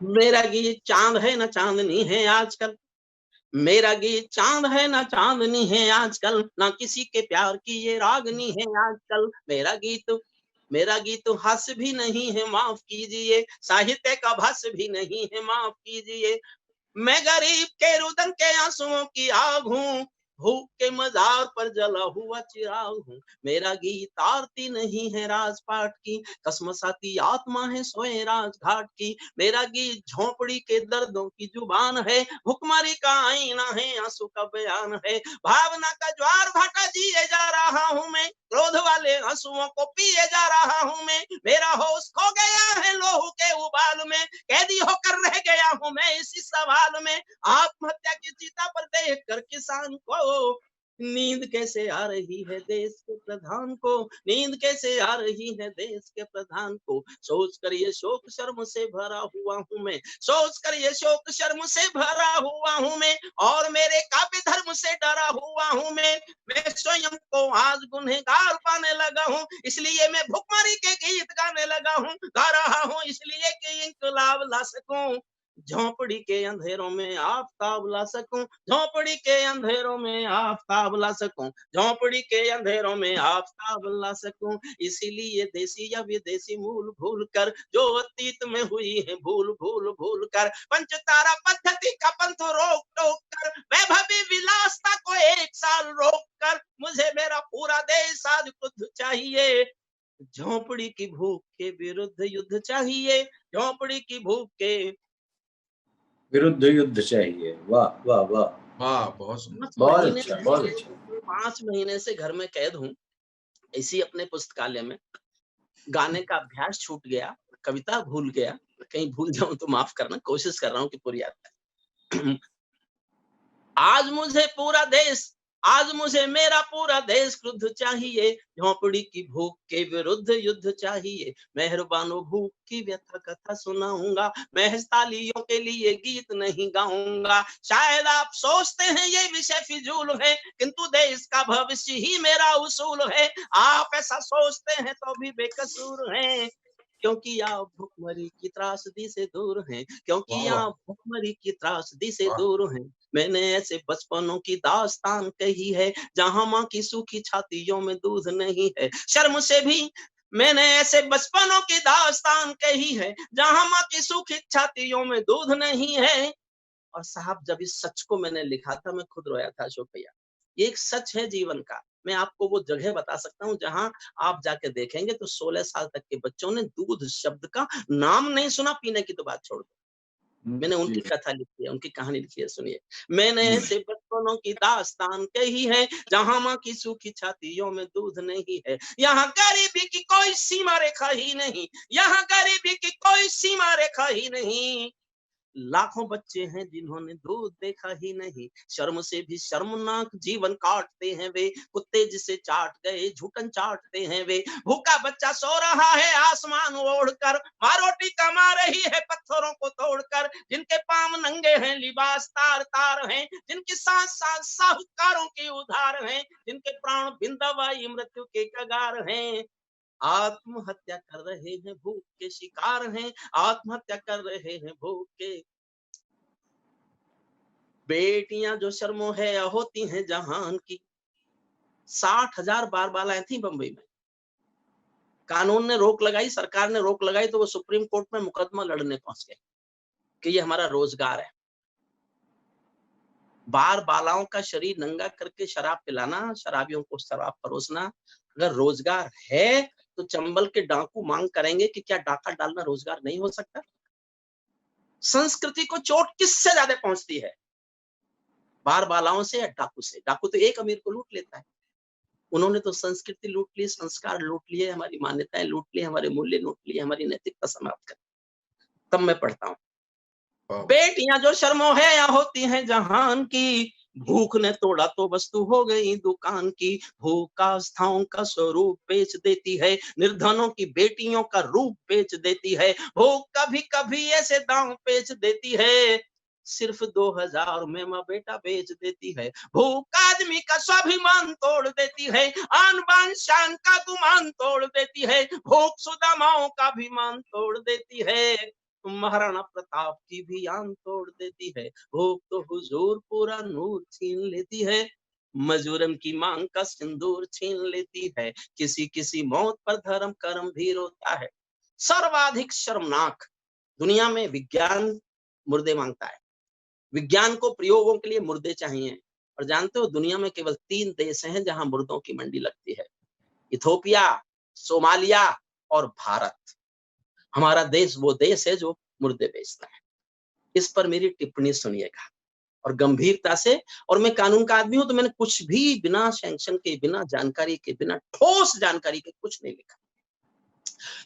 मेरा गीत चांद है ना चांदनी है आजकल, मेरा गीत चांद है ना चांदनी है आजकल, ना किसी के प्यार की ये रागनी है आजकल। मेरा गीत हास्य भी नहीं है, माफ कीजिए, साहित्य का भाष्य भी नहीं है, माफ कीजिए। मैं गरीब के रुदन के आंसुओं की आग हूँ, भूख के मजार पर जला हुआ चिराग हूँ। मेरा गीत आरती नहीं है राजपाट की, कसमसाती आत्मा है सोए राजघाट की। मेरा गीत झोंपड़ी के दर्दों की जुबान है, भुखमरी का आईना है, आंसू का बयान है। भावना का ज्वार भाटा जिए जा रहा हूँ मैं, क्रोध वाले आंसुओं को पिए जा रहा हूँ मैं। मेरा होश खो गया है लोहू के उबाल में, कैदी होकर रह गया हूं मैं इसी सवाल में। आत्महत्या की चिता पर देख कर किसान को नींद कैसे आ रही है देश के प्रधान को, नींद कैसे आ रही है देश के प्रधान को। सोच कर ये शोक शर्म से भरा हुआ हूं मैं, सोच कर ये शोक शर्म से भरा हुआ हूं मैं, और मेरे काव्य धर्म से डरा हुआ हूं मैं स्वयं को आज गुनहगार पाने लगा हूं, इसलिए मैं भुखमरी के गीत गाने लगा हूं, गा रहा हूं इसलिए कि इंकलाब ला सकूं, झोंपड़ी के अंधेरों में आफताब ला सकूं, झोंपड़ी के अंधेरों में आफताब ला सकूं, झोंपड़ी के अंधेरों में आफताब ला सकूं। इसीलिए देसी या विदेशी मूल भूल कर, जो अतीत में हुई है भूल भूल भूल कर, पंचतारा पद्धति का पंथ रोक टोक कर, वैभवी विलासता को एक साल रोक कर, मुझे मेरा पूरा देश आज खुद चाहिए। झोंपड़ी की भूख के विरुद्ध युद्ध चाहिए, झोंपड़ी की भूख के विरुद्ध युद्ध चाहिए। वाह वाह वाह, वाह, बहुत सुंदर। 5 बहुत महीने अच्छा, बहुत अच्छा। 5 महीने से घर में कैद हूँ, इसी अपने पुस्तकालय में। गाने का अभ्यास छूट गया, कविता भूल गया, कहीं भूल जाऊं तो माफ करना, कोशिश कर रहा हूँ कि पूरी याद रहे। आज मुझे पूरा देश, आज मुझे मेरा पूरा देश क्रुद्ध चाहिए, झोंपड़ी की भूख के विरुद्ध युद्ध चाहिए। मेहरबानो भूख की व्यथा कथा सुनाऊंगा, महज तालियों के लिए गीत नहीं गाऊंगा। शायद आप सोचते हैं ये विषय फिजूल है, किंतु देश का भविष्य ही मेरा उसूल है। आप ऐसा सोचते हैं तो भी बेकसूर हैं, क्योंकि आप भुखमरी की त्रासदी से दूर हैं, क्योंकि वाह, आप भुखमरी की त्रासदी से वाह। दूर हैं। मैंने ऐसे बचपनों की दास्तान कही है, जहां माँ की सूखी छातियों में दूध नहीं है। शर्म से भी मैंने ऐसे बचपनों की दास्तान कही है, जहां माँ की सूखी छातियों में दूध नहीं है। और साहब, जब इस सच को मैंने लिखा था, मैं खुद रोया था अशोक भैया। ये एक सच है जीवन का। मैं आपको वो जगह बता सकता हूँ जहां आप जाके देखेंगे तो 16 साल तक के बच्चों ने दूध शब्द का नाम नहीं सुना, पीने की तो बात छोड़ दो। मैंने जी, उनकी कथा लिखी है, उनकी कहानी लिखी है, सुनिए। मैंने ऐसे बचपनों की दास्तान कही है, जहां माँ की सूखी छातियों में दूध नहीं है। यहाँ गरीबी की कोई सीमा रेखा ही नहीं, यहाँ गरीबी की कोई सीमा रेखा ही नहीं। लाखों बच्चे हैं जिन्होंने दूध देखा ही नहीं, शर्म से भी शर्मनाक जीवन काटते हैं वे, कुत्ते जिसे चाट गए झूठन चाटते हैं वे। भूखा बच्चा सो रहा है आसमान ओढ़कर, माँ रोटी कमा रही है पत्थरों को तोड़कर। जिनके पांव नंगे हैं लिबास तार तार हैं, जिनकी सांस सांस साहूकारों की उधार हैं, जिनके प्राण बिंदाबाई मृत्यु के कगार हैं। आत्महत्या कर रहे हैं, भूख के शिकार हैं, आत्महत्या कर रहे हैं भूख के। बेटियां जो शर्मो है होती हैं जहान की, 60,000 बार बालाएं थी बंबई में। कानून ने रोक लगाई, सरकार ने रोक लगाई, तो वो सुप्रीम कोर्ट में मुकदमा लड़ने पहुंच गए कि ये हमारा रोजगार है। बार बालाओं का शरीर नंगा करके शराब पिलाना, शराबियों को शराब परोसना अगर रोजगार है, तो चंबल के डाकू मांग करेंगे कि क्या डाका डालना रोजगार नहीं हो सकता? संस्कृति को चोट किससे ज्यादा पहुंचती है, बार बालाओं से या डाकू से? डाकू तो एक अमीर को लूट लेता है, उन्होंने तो संस्कृति लूट ली, संस्कार लूट लिए, हमारी मान्यताएं लूट ली, हमारे मूल्य लूट लिए, हमारी नैतिकता समाप्त कर। तब मैं पढ़ता हूँ, बेटियां जो शर्मो है या होती हैं जहान की, भूख ने तोड़ा तो वस्तु हो गई दुकान की। भूख आस्थाओं का स्वरूप बेच देती है, निर्धनों की बेटियों का रूप बेच देती है। भूख कभी कभी ऐसे दांव बेच देती है, सिर्फ 2000 में माँ बेटा बेच देती है। भूख आदमी का स्वाभिमान तोड़ देती है, आन बान शान का गुमान तोड़ देती है। भूख सुदामाओं का अभिमान तोड़ देती है। महाराणा प्रताप की भी आन तोड़ देती है, भूख तो हुजूर पूरा नूर छीन लेती है, मजूरन की मांग का सिंदूर छीन लेती है, किसी किसी मौत पर धर्म कर्म भी रोता है। सर्वाधिक शर्मनाक, दुनिया में विज्ञान मुर्दे मांगता है, विज्ञान को प्रयोगों के लिए मुर्दे चाहिए। और जानते हो दुनिया में केवल 3 देश हैं जहां मुर्दों की मंडी लगती है, इथोपिया, सोमालिया और भारत। हमारा देश वो देश है जो मुर्दे बेचता है। इस पर मेरी टिप्पणी सुनिएगा और गंभीरता से। और मैं कानून का आदमी हूं तो मैंने कुछ भी बिना सैंक्शन के, बिना जानकारी के, बिना ठोस जानकारी के कुछ नहीं लिखा।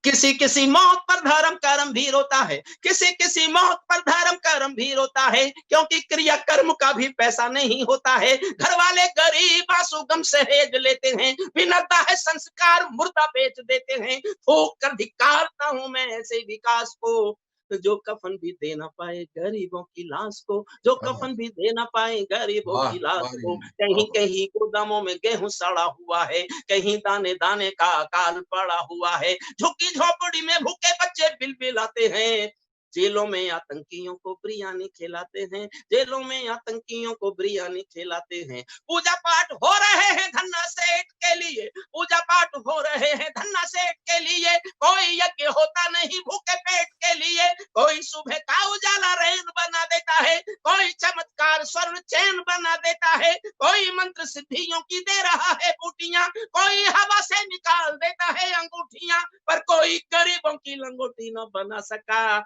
किसी किसी मौत पर धर्म कर्म भी रोता है, किसी किसी मौत पर धर्म कर्म भी रोता है, क्योंकि क्रिया कर्म का भी पैसा नहीं होता है। घर वाले गरीब आंसू गम सहेज लेते हैं, बिनता है संस्कार मुर्दा बेच देते हैं। ठोक कर धिक्कारता हूं मैं ऐसे विकास को, जो कफन भी दे ना पाए गरीबों की लाश को, जो कफन भी दे ना पाए गरीबों वाह की लाश वाह को। कहीं कहीं गोदामों में गेहूं सड़ा हुआ है, कहीं दाने दाने का अकाल पड़ा हुआ है, झुग्गी झोपड़ी में भूखे बच्चे बिलबिलाते हैं, जेलों में आतंकियों को बिरयानी खिलाते हैं, जेलों में आतंकियों को बिरयानी खिलाते हैं। पूजा पाठ हो रहे हैं धन्ना सेठ के लिए, पूजा पाठ हो रहे हैं धन्ना सेठ के लिए, कोई यज्ञ होता नहीं भूखे पेट के लिए। कोई सुबह का उजाला रैन बना देता है, कोई चमत्कार स्वर्ण चैन बना देता है, कोई मंत्र सिद्धियों की दे रहा है बूटियां, कोई हवा से निकाल देता है अंगूठियां, पर कोई गरीबों की लंगोटी न बना सका।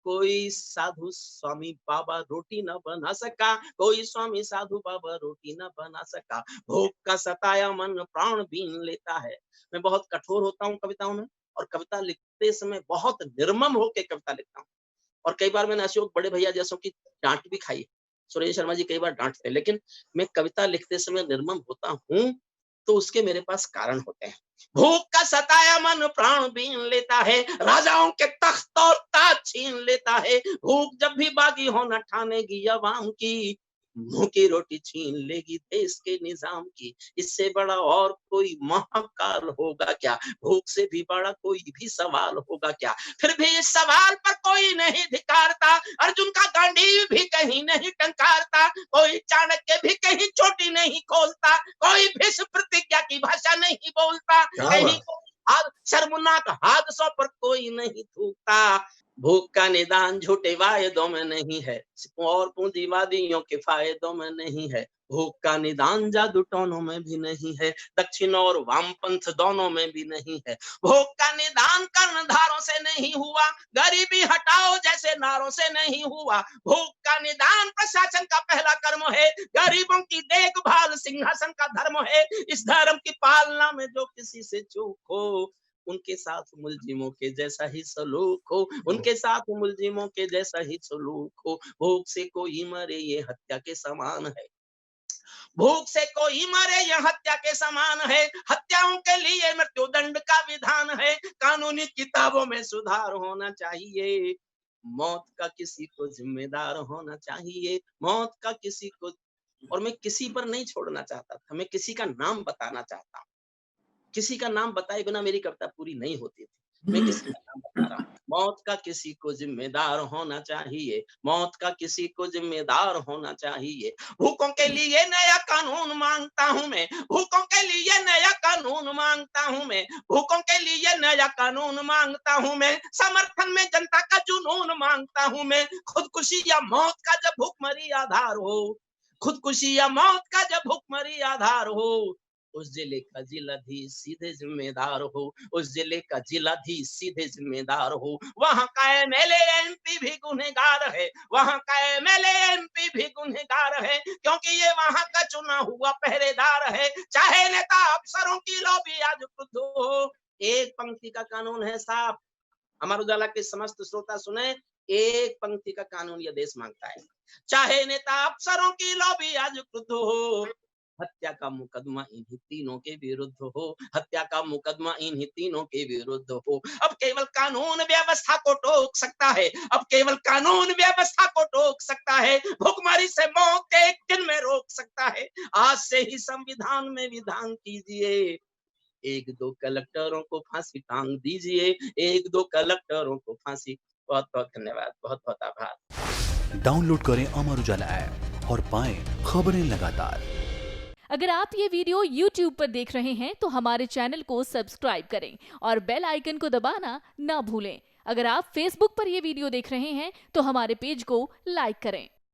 कोई साधु स्वामी बाबा रोटी न बना सका, कोई स्वामी साधु बाबा रोटी न बना सका। भूख का सताया मन प्राण बीन लेता है। मैं बहुत कठोर होता हूँ कविताओं में, और कविता लिखते समय बहुत निर्मम होकर कविता लिखता हूँ। और कई बार मैंने अशोक बड़े भैया जैसों की डांट भी खाई, सुरेश शर्मा जी कई बार डांटते, लेकिन मैं कविता लिखते समय निर्मम होता हूँ तो उसके मेरे पास कारण होते हैं। भूख का सताया मन प्राण बीन लेता है, राजाओं के तख्त और ताज छीन लेता है। भूख जब भी बागी होना ठानेगी अवाम की, मुंह की रोटी छीन लेगी देश के निजाम की। इससे बड़ा और कोई महाकाल होगा क्या, भूख से भी बड़ा कोई भी सवाल होगा क्या। फिर भी इस सवाल पर कोई नहीं धिकारता, अर्जुन का गांडीव भी कहीं नहीं टंकारता, कोई चाणक्य भी कहीं चोटी नहीं खोलता, कोई भीष्म प्रतिज्ञा की भाषा नहीं बोलता, कहीं शर्मनाक हादसों पर कोई नहीं थूकता। भूख का निदान झूठे वायदों में नहीं है, और पूंजीवादियों के फायदों में नहीं है। भूख का निदान जादू टोनों में भी नहीं है, दक्षिण और वामपंथ दोनों में भी नहीं है। भूख का निदान कर्णधारों से नहीं हुआ, गरीबी हटाओ जैसे नारों से नहीं हुआ। भूख का निदान प्रशासन का पहला कर्म है, गरीबों की देखभाल सिंहासन का धर्म है। इस धर्म की पालना में जो किसी से चूक हो, उनके साथ मुलजिमों के जैसा ही सलूक हो, उनके साथ मुलजिमों के जैसा ही सलूक हो। भूख से कोई मरे ये हत्या के समान है, भूख से कोई मरे यह हत्या के समान है। हत्याओं के लिए मृत्युदंड का विधान है, कानूनी किताबों में सुधार होना चाहिए। मौत का किसी को जिम्मेदार होना चाहिए, मौत का किसी को। और मैं किसी पर नहीं छोड़ना चाहता था, मैं किसी का नाम बताना चाहता हूँ। किसी का नाम बताए बिना मेरी कविता पूरी नहीं होती थी। मैं किसी का नाम बता रहा हूँ। मौत का किसी को जिम्मेदार होना चाहिए, मौत का किसी को जिम्मेदार होना चाहिए। भूखों के लिए नया कानून मांगता हूं मैं, भूखों के लिए नया कानून मांगता हूं मैं, भूखों के लिए नया कानून मांगता हूं मैं। समर्थन में जनता का जुनून मांगता हूं मैं। खुदकुशी या मौत का जब भूखमरी आधार हो, खुदकुशी या मौत का जब भूखमरी आधार हो, उस जिले का जिलाधीश सीधे जिम्मेदार हो, उस जिले का जिलाधीश सीधे जिम्मेदार हो। वहां का एमएलए एमपी भी गुनहगार है, वहां का एमएलए एमपी भी गुनहगार है, क्योंकि ये वहां का चुना हुआ पहरेदार है। चाहे नेता अफसरों की लॉबी आज क्रुद्ध हो, एक पंक्ति का कानून है साहब, अमर उजाला के समस्त श्रोता सुने, एक पंक्ति का कानून यह देश मांगता है। चाहे नेता अफसरों की लॉबी आज क्रुद्ध हो, हत्या का मुकदमा इन्हीं तीनों के विरुद्ध हो, हत्या का मुकदमा इन्हीं तीनों के विरुद्ध हो। अब केवल कानून व्यवस्था को टोक सकता है, अब केवल कानून व्यवस्था को टोक सकता है, भुखमरी से मौत के एक दिन में रोक सकता है। आज से ही संविधान में विधान कीजिए, एक दो कलेक्टरों को फांसी टांग दीजिए, एक दो कलेक्टरों को फांसी बहुत बहुत धन्यवाद, बहुत बहुत आभार। डाउनलोड करें अमर उजाला ऐप और पाएं खबरें लगातार। अगर आप ये वीडियो YouTube पर देख रहे हैं तो हमारे चैनल को सब्सक्राइब करें और बेल आइकन को दबाना ना भूलें। अगर आप Facebook पर ये वीडियो देख रहे हैं तो हमारे पेज को लाइक करें।